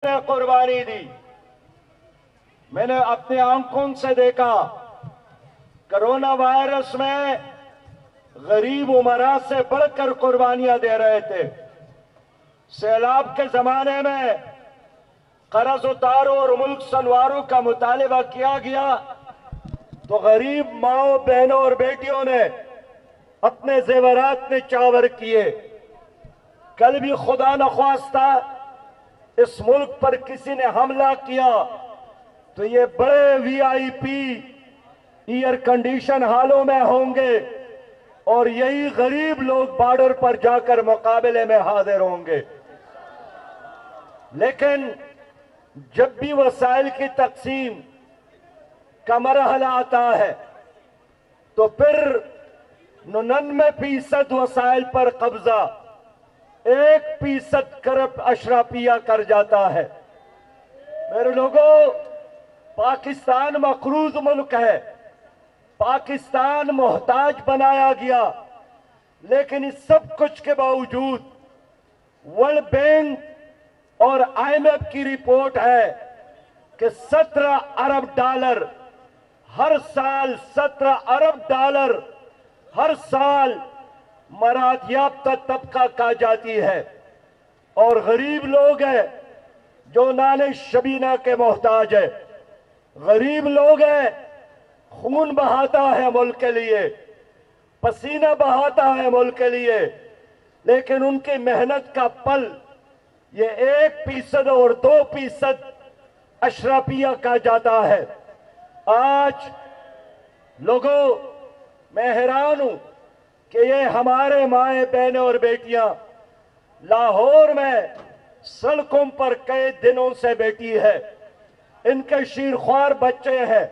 نے قربانی دی. میں نے اپنی آنکھوں سے دیکھا کرونا وائرس میں غریب عمرا سے بڑھ کر قربانیاں دے رہے تھے. سیلاب کے زمانے میں قرض اتارو اور ملک سنوارو کا مطالبہ کیا گیا تو غریب ماؤں بہنوں اور بیٹیوں نے اپنے زیورات میں چاور کیے. کل بھی خدا نخواستہ اس ملک پر کسی نے حملہ کیا تو یہ بڑے وی آئی پی ایئر کنڈیشن حالوں میں ہوں گے اور یہی غریب لوگ بارڈر پر جا کر مقابلے میں حاضر ہوں گے. لیکن جب بھی وسائل کی تقسیم کا مرحلہ آتا ہے تو پھر 99% وسائل پر قبضہ 1% کرپٹ اشرافیہ کر جاتا ہے. میرے لوگوں، پاکستان مقروض ملک ہے، پاکستان محتاج بنایا گیا، لیکن اس سب کچھ کے باوجود ورلڈ بینک اور آئی ایم ایف کی رپورٹ ہے کہ 17 ارب ڈالر ہر سال 17 ارب ڈالر ہر سال مراد یافتہ طبقہ کا جاتی ہے اور غریب لوگ ہیں جو نان شبینہ کے محتاج ہے. غریب لوگ ہیں، خون بہاتا ہے ملک کے لیے، پسینہ بہاتا ہے ملک کے لیے، لیکن ان کی محنت کا پل یہ 1% اور 2% اشرافیہ کا جاتا ہے. آج لوگوں، میں حیران ہوں کہ یہ ہمارے مائیں بہنیں اور بیٹیاں لاہور میں سڑکوں پر کئی دنوں سے بیٹھی ہے. ان کے شیرخوار بچے ہیں،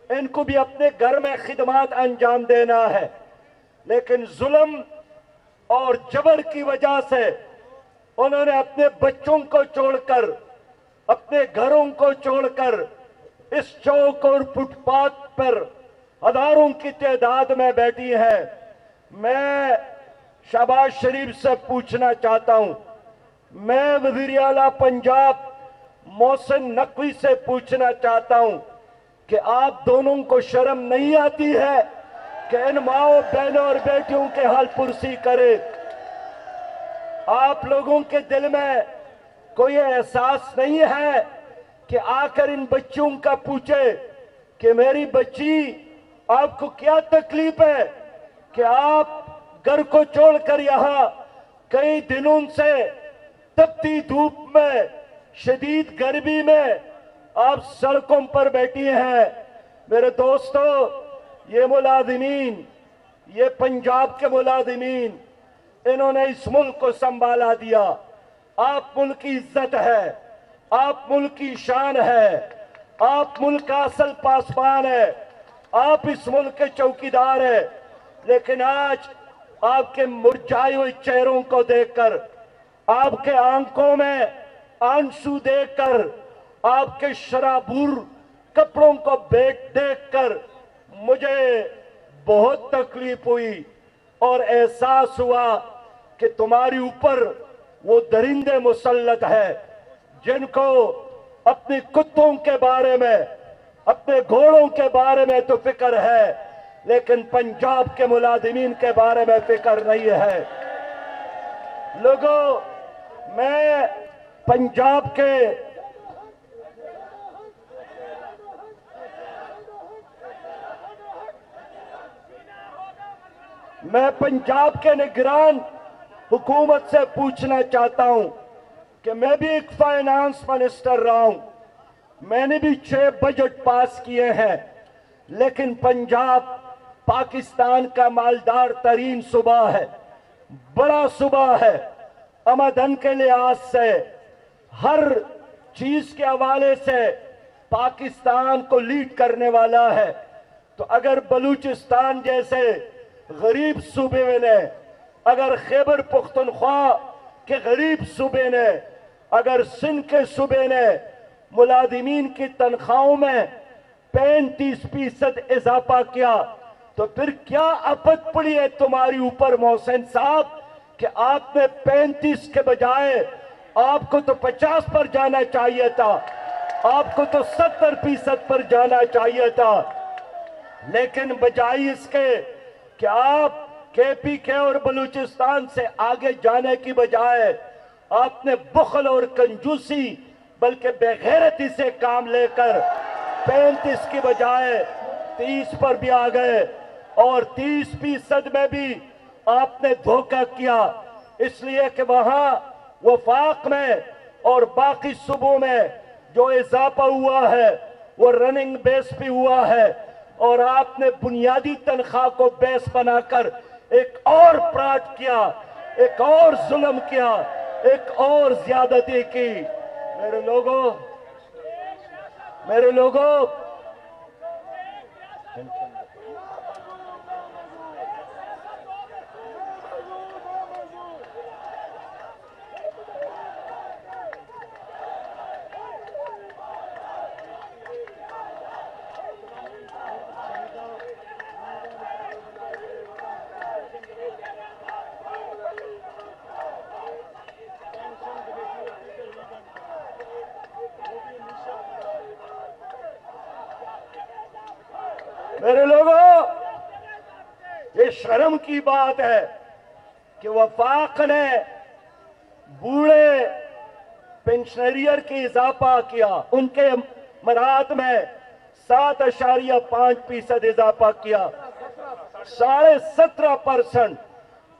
ان کو بھی اپنے گھر میں خدمات انجام دینا ہے، لیکن ظلم اور جبر کی وجہ سے انہوں نے اپنے بچوں کو چھوڑ کر، اپنے گھروں کو چھوڑ کر اس چوک اور فٹ پاتھ پر ہزاروں کی تعداد میں بیٹھی ہے. میں شہباز شریف سے پوچھنا چاہتا ہوں، میں وزیر اعلیٰ پنجاب محسن نقوی سے پوچھنا چاہتا ہوں کہ آپ دونوں کو شرم نہیں آتی ہے کہ ان ماؤں بہنوں اور بیٹیوں کے حال پرسی کرے؟ آپ لوگوں کے دل میں کوئی احساس نہیں ہے کہ آ کر ان بچوں کا پوچھے کہ میری بچی آپ کو کیا تکلیف ہے کہ آپ گھر کو چھوڑ کر یہاں کئی دنوں سے تپتی دھوپ میں، شدید گرمی میں آپ سڑکوں پر بیٹھی ہیں؟ میرے دوستو، یہ ملازمین، یہ پنجاب کے ملازمین، انہوں نے اس ملک کو سنبھالا دیا. آپ ملک کی عزت ہے، آپ ملک کی شان ہے، آپ ملک کا اصل پاسبان ہے، آپ اس ملک کے چوکیدار ہیں. لیکن آج آپ کے مرجھائے ہوئے چہروں کو دیکھ کر، آپ کے آنکھوں میں آنسو دیکھ کر، آپ کے شرابور کپڑوں کو دیکھ کر مجھے بہت تکلیف ہوئی اور احساس ہوا کہ تمہاری اوپر وہ درندے مسلط ہے جن کو اپنی کتوں کے بارے میں، اپنے گھوڑوں کے بارے میں تو فکر ہے، لیکن پنجاب کے ملازمین کے بارے میں فکر نہیں ہے. لوگوں، میں پنجاب کے نگران حکومت سے پوچھنا چاہتا ہوں کہ میں بھی ایک فائنانس منسٹر رہا ہوں، میں نے بھی 6 بجٹ پاس کیے ہیں، لیکن پنجاب پاکستان کا مالدار ترین صوبہ ہے، بڑا صوبہ ہے. آمدن کے لحاظ سے، ہر چیز کے حوالے سے پاکستان کو لیڈ کرنے والا ہے. تو اگر بلوچستان جیسے غریب صوبے نے، اگر خیبر پختونخوا کے غریب صوبے نے، اگر سندھ کے صوبے نے ملازمین کی تنخواہوں میں 35% اضافہ کیا، تو پھر کیا آفت پڑی ہے تمہاری اوپر محسن صاحب کہ آپ نے 35 کے بجائے آپ کو تو 50 پر جانا چاہیے تھا، آپ کو تو 70% پر جانا چاہیے تھا، لیکن بجائے اس کے کہ آپ کے پی کے اور بلوچستان سے آگے جانے کی بجائے آپ نے بخل اور کنجوسی بلکہ بے غیرتی سے کام لے کر 35 کی بجائے 30 پر بھی آ گئے، اور 30% میں بھی آپ نے دھوکہ کیا، اس لیے کہ وہاں وفاق میں اور باقی صوبوں میں جو اضافہ ہوا ہے وہ رننگ بیس پہ ہوا ہے، اور آپ نے بنیادی تنخواہ کو بیس بنا کر ایک اور فراڈ کیا، ایک اور ظلم کیا، ایک اور زیادتی کی۔ میرے لوگوں یہ شرم کی بات ہے کہ وفاق نے بوڑھے پنشنریئر کی اضافہ کیا، ان کے مراحت میں 7.5% اضافہ کیا، 17.5%۔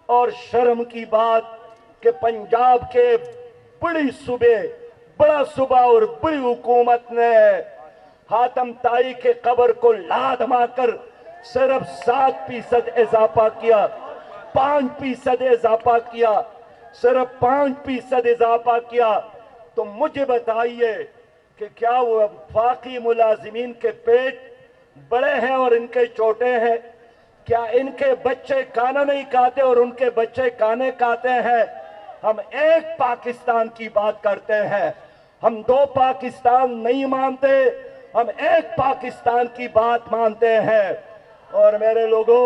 اور شرم کی بات کہ پنجاب کے بڑا صوبہ اور بڑی حکومت نے حاتم طائی کے قبر کو لاد مار کر صرف 7% اضافہ کیا، 5% اضافہ کیا، صرف 5% اضافہ کیا۔ تو مجھے بتائیے کہ کیا وہ وفاقی ملازمین کے پیٹ بڑے ہیں اور ان کے چھوٹے ہیں؟ کیا ان کے بچے کھانا نہیں کھاتے اور ان کے بچے کھانے کھاتے ہیں؟ ہم ایک پاکستان کی بات کرتے ہیں، ہم 2 پاکستان نہیں مانتے، ہم ایک پاکستان کی بات مانتے ہیں۔ اور میرے لوگوں،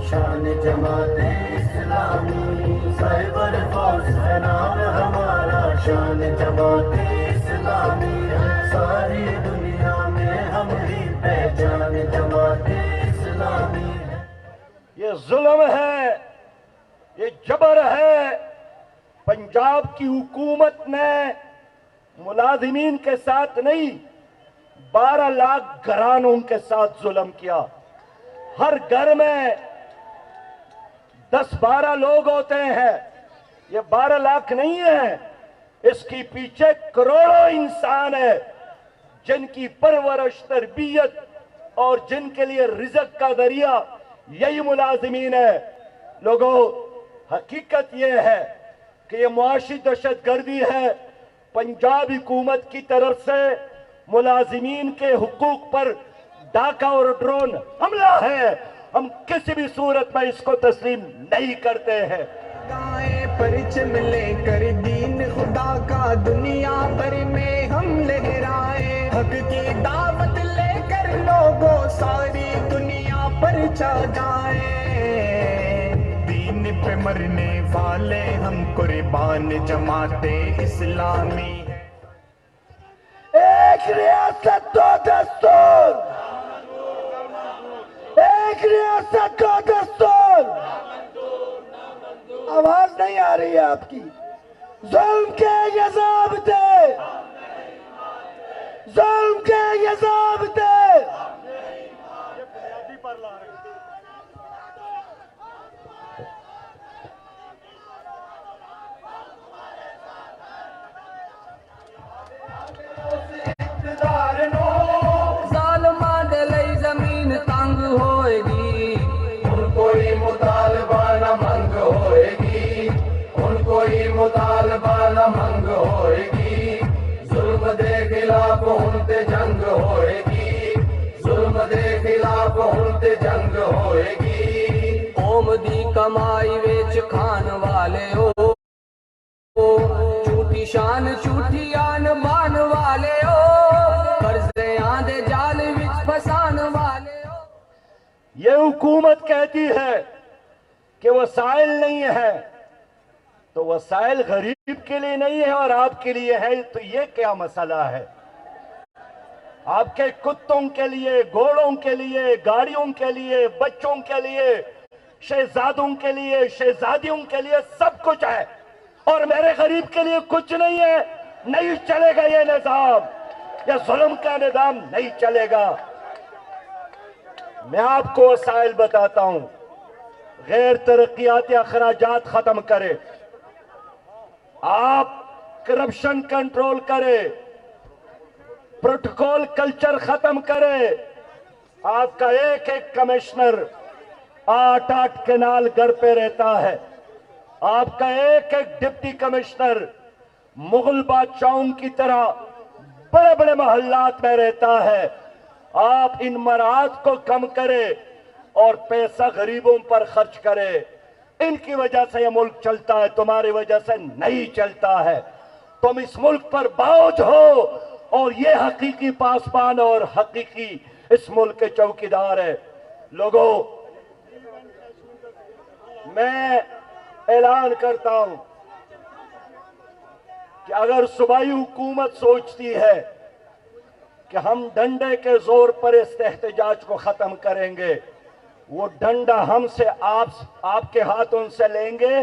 شان جماعت اسلامی سائبر فورس ہے نام ہمارا، شان جماعت اسلامی ساری دنیا میں ہم ہی پہچان جماعت اسلامی ہے۔ یہ ظلم ہے، یہ جبر ہے۔ پنجاب کی حکومت نے ملازمین کے ساتھ نہیں، 12 لاکھ گھرانوں کے ساتھ ظلم کیا۔ ہر گھر میں 10-12 لوگ ہوتے ہیں، یہ 12 لاکھ نہیں ہے، اس کی پیچھے کروڑوں انسان ہیں جن کی پرورش، تربیت اور جن کے لیے رزق کا ذریعہ یہی ملازمین ہے۔ لوگوں، حقیقت یہ ہے کہ یہ معاشی دہشت گردی ہے، پنجاب حکومت کی طرف سے ملازمین کے حقوق پر ڈاکہ اور ڈرون حملہ ہے۔ ہم کسی بھی صورت میں اس کو تسلیم نہیں کرتے ہیں۔ پرچم لے کر دین خدا کا دنیا بھر میں ہم لہرائیں، حق کی دعوت لے کر لوگوں ساری دنیا پر چھا جائیں، دین پہ مرنے والے ہم قربان جماعت اسلامی۔ ایک ریاست دو دستور، ایک ریاست دو دستور۔ آواز نہیں آ رہی ہے آپ کی؟ ظلم کے یہ ضابطے، ظلم کے یہ ضابطے۔ ظالمان دے لئی زمین تنگ ہوئے گی، ان کوئی مطالبہ نہ منگ ہوئے گی، ان کوئی مطالبہ نہ منگ ہوئے گی، ظلم دے خلاف ان تے جنگ ہوئے گی، ظلم دے خلاف ان تے جنگ ہوئے گی۔ قوم دی کمائی ویچ کھان والے ہو، جھوٹی شان جھوٹی آن بان والے ہو، یہ حکومت کہتی ہے کہ وسائل نہیں ہے، تو وسائل غریب کے لیے نہیں ہے اور آپ کے لیے ہے، تو یہ کیا مسئلہ ہے؟ آپ کے کتوں کے لیے، گھوڑوں کے لیے، گاڑیوں کے لیے، بچوں کے لیے، شہزادوں کے لیے، شہزادیوں کے لیے سب کچھ ہے، اور میرے غریب کے لیے کچھ نہیں ہے۔ نہیں چلے گا یہ نظام، یہ ظلم کا نظام نہیں چلے گا۔ میں آپ کو وسائل بتاتا ہوں۔ غیر ترقیاتی اخراجات ختم کرے، آپ کرپشن کنٹرول کرے، پروٹوکول کلچر ختم کرے۔ آپ کا ایک ایک کمشنر 8 کنال گھر پہ رہتا ہے، آپ کا ایک ایک ڈپٹی کمشنر مغل بادشاہوں کی طرح بڑے بڑے محلات میں رہتا ہے۔ آپ ان مراحت کو کم کرے اور پیسہ غریبوں پر خرچ کرے۔ ان کی وجہ سے یہ ملک چلتا ہے، تمہاری وجہ سے نہیں چلتا ہے۔ تم اس ملک پر بوجھ ہو، اور یہ حقیقی پاسبان اور حقیقی اس ملک کے چوکیدار ہے۔ لوگوں، میں اعلان کرتا ہوں کہ اگر صوبائی حکومت سوچتی ہے کہ ہم ڈنڈے کے زور پر اس احتجاج کو ختم کریں گے، وہ ڈنڈا ہم سے آپ کے ہاتھوں سے لیں گے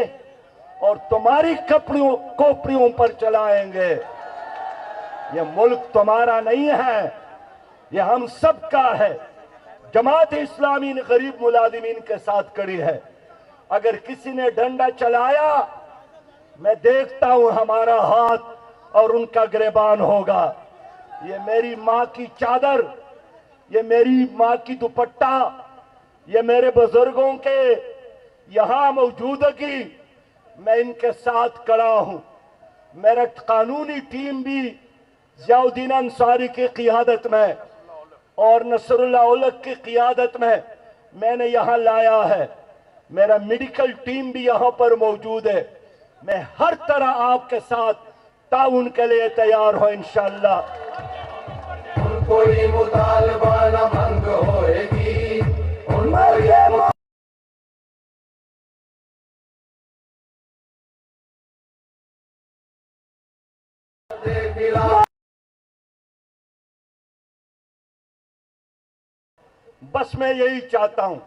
اور تمہاری کوپڑیوں پر چلائیں گے۔ یہ ملک تمہارا نہیں ہے، یہ ہم سب کا ہے۔ جماعت اسلامی غریب ملازمین کے ساتھ کڑی ہے۔ اگر کسی نے ڈنڈا چلایا، میں دیکھتا ہوں ہمارا ہاتھ اور ان کا گریبان ہوگا۔ یہ میری ماں کی چادر، یہ میری ماں کی دوپٹہ، یہ میرے بزرگوں کے یہاں موجودگی، میں ان کے ساتھ کھڑا ہوں۔ میرا قانونی ٹیم بھی ضیاء الدین انصاری کی قیادت میں اور نصر اللہ اولک کی قیادت میں نے یہاں لایا ہے۔ میرا میڈیکل ٹیم بھی یہاں پر موجود ہے۔ میں ہر طرح آپ کے ساتھ تعاون کے لیے تیار ہوں انشاءاللہ۔ ان کو یہ مطالبہ نہ بھنگ ہوئے گی، ان کو یہ بس میں یہی چاہتا ہوں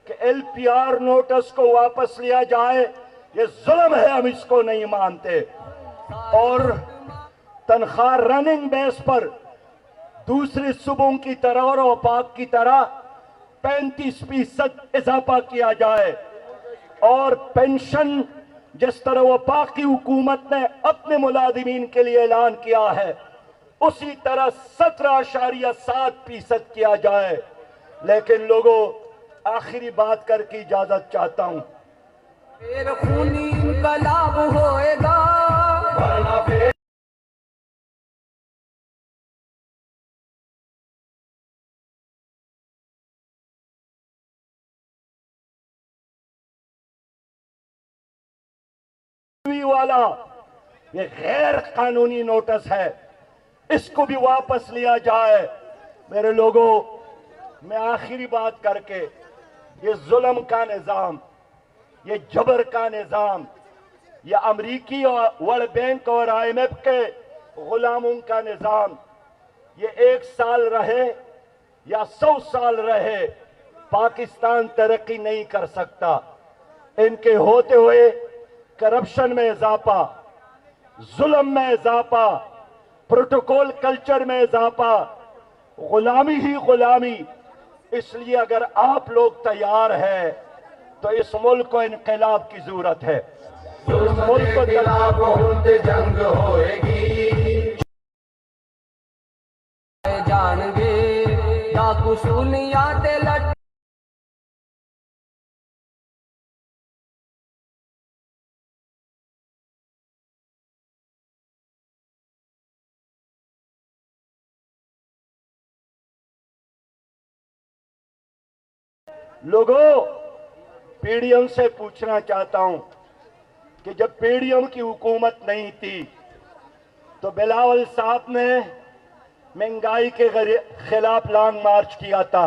کہ ایل پی آر نوٹس کو واپس لیا جائے۔ یہ ظلم ہے، ہم اس کو نہیں مانتے۔ اور تنخواہ رننگ بیس پر دوسری صوبوں کی طرح اور وفاق کی طرح 35% اضافہ کیا جائے، اور پینشن جس طرح وفاقی حکومت نے اپنے ملازمین کے لیے اعلان کیا ہے، اسی طرح 17.7% کیا جائے۔ لیکن لوگوں، آخری بات کر کے اجازت چاہتا ہوں۔ پھر خونی انقلاب ہوئے گا، ورنہ پھر والا یہ غیر قانونی نوٹس ہے، اس کو بھی واپس لیا جائے۔ میرے لوگوں، میں آخری بات کر کے، یہ ظلم کا نظام، یہ جبر کا نظام، یہ امریکی اور ورلڈ بینک اور IMF کے غلاموں کا نظام، یہ 1 سال رہے یا 100 سال رہے، پاکستان ترقی نہیں کر سکتا۔ ان کے ہوتے ہوئے کرپشن میں اضافہ، ظلم میں اضافہ، پروٹوکول کلچر میں اضافہ، غلامی ہی غلامی۔ اس لیے اگر آپ لوگ تیار ہیں تو اس ملک کو انقلاب کی ضرورت ہے۔ ظلم کے خلاف ہند جنگ ہوئے گی۔ جان گے ڈاکو سنیات لٹ لوگوں، پی ڈی ایم سے پوچھنا چاہتا ہوں کہ جب پی ڈی ایم کی حکومت نہیں تھی تو بلاول صاحب نے مہنگائی کے خلاف لانگ مارچ کیا تھا،